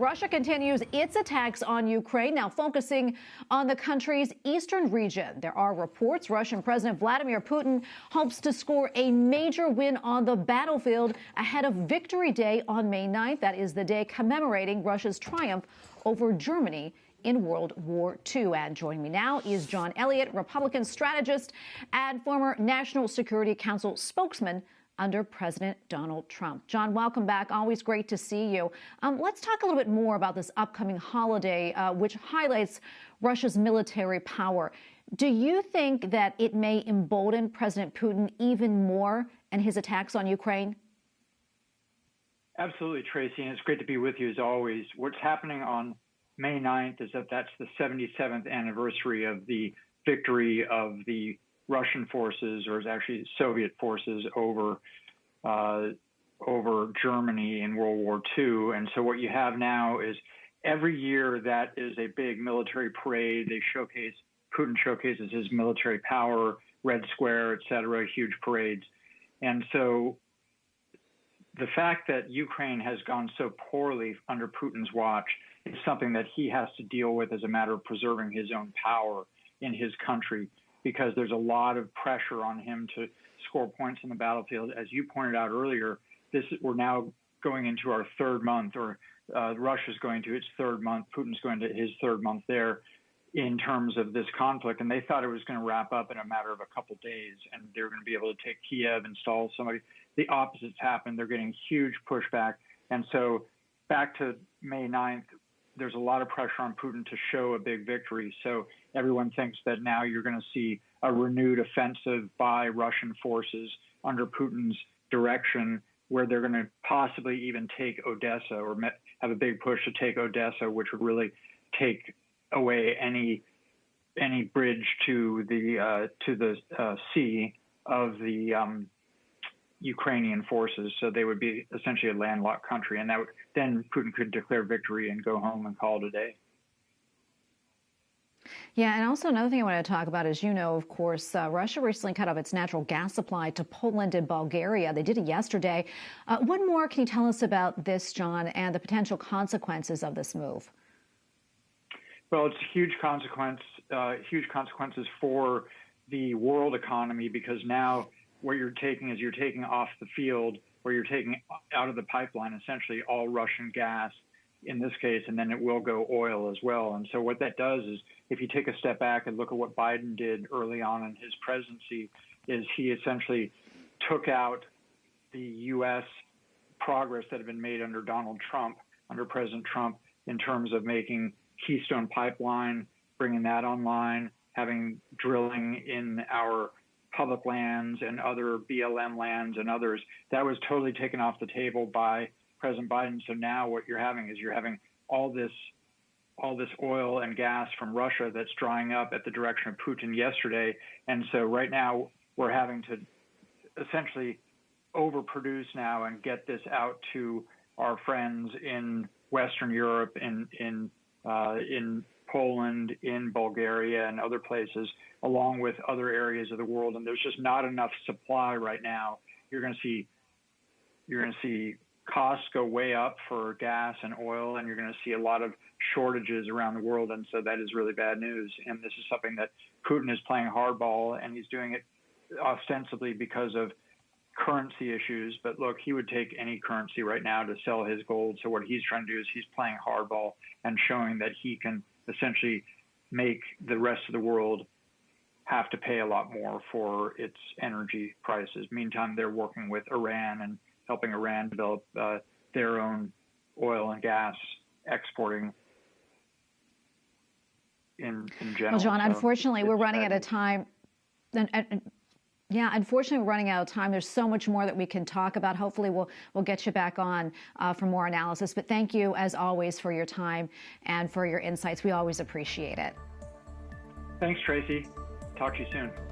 Russia continues its attacks on Ukraine, now focusing on the country's eastern region. There are reports Russian President Vladimir Putin hopes to score a major win on the battlefield ahead of Victory Day on May 9th. That is the day commemorating Russia's triumph over Germany in World War II. And joining me now is John Ullyot, Republican strategist and former National Security Council spokesman under President Donald Trump. John, welcome back. Always great to see you. Let's talk a little bit more about this upcoming holiday, which highlights Russia's military power. Do you think that it may embolden President Putin even more in his attacks on Ukraine? Absolutely, Tracy, and it's great to be with you as always. What's happening on May 9th is that's the 77th anniversary of the victory of the Russian forces, or it's actually Soviet forces, over Germany in World War II. And so what you have now is every year that is a big military parade. Putin showcases his military power, Red Square, et cetera, huge parades. And so the fact that Ukraine has gone so poorly under Putin's watch is something that he has to deal with as a matter of preserving his own power in his country, because there's a lot of pressure on him to score points on the battlefield. As you pointed out earlier, we're now going into our third month, or Russia's going to its third month. Putin's going to his third month there in terms of this conflict. And they thought it was going to wrap up in a matter of a couple days, and they were going to be able to take Kiev, install somebody. The opposite's happened. They're getting huge pushback. And so back to May 9th, there's a lot of pressure on Putin to show a big victory. So everyone thinks that now you're going to see a renewed offensive by Russian forces under Putin's direction, where they're going to possibly even take Odessa, or have a big push to take Odessa, which would really take away any bridge to the sea of the Ukrainian forces. So they would be essentially a landlocked country, and then Putin could declare victory and go home and call it a day. Yeah, and also another thing I want to talk about is, of course, Russia recently cut off its natural gas supply to Poland and Bulgaria. They did it yesterday. What more can you tell us about this, John, and the potential consequences of this move? Well, it's huge consequences for the world economy, because now what you're taking off the field, or you're taking out of the pipeline, essentially all Russian gas in this case, and then it will go oil as well. And so what that does is, if you take a step back and look at what Biden did early on in his presidency, is he essentially took out the U.S. progress that had been made under President Trump, in terms of making Keystone Pipeline, bringing that online, having drilling in our public lands and other BLM lands and others. That was totally taken off the table by President Biden. So now what you're having is all this oil and gas from Russia that's drying up at the direction of Putin yesterday. And so right now we're having to essentially overproduce now and get this out to our friends in Western Europe, in Poland, in Bulgaria, and other places, along with other areas of the world. And there's just not enough supply right now. You're going to see costs go way up for gas and oil, and you're going to see a lot of shortages around the world. And so that is really bad news. And this is something that Putin is playing hardball, and he's doing it ostensibly because of currency issues. But look, he would take any currency right now to sell his gold. So what he's trying to do is he's playing hardball and showing that he can essentially make the rest of the world have to pay a lot more for its energy prices. Meantime, they're working with Iran and helping Iran develop their own oil and gas exporting in general. Well, John, so unfortunately, we're running out of time. Unfortunately, we're running out of time. There's so much more that we can talk about. Hopefully, we'll get you back on for more analysis. But thank you, as always, for your time and for your insights. We always appreciate it. Thanks, Tracy. Talk to you soon.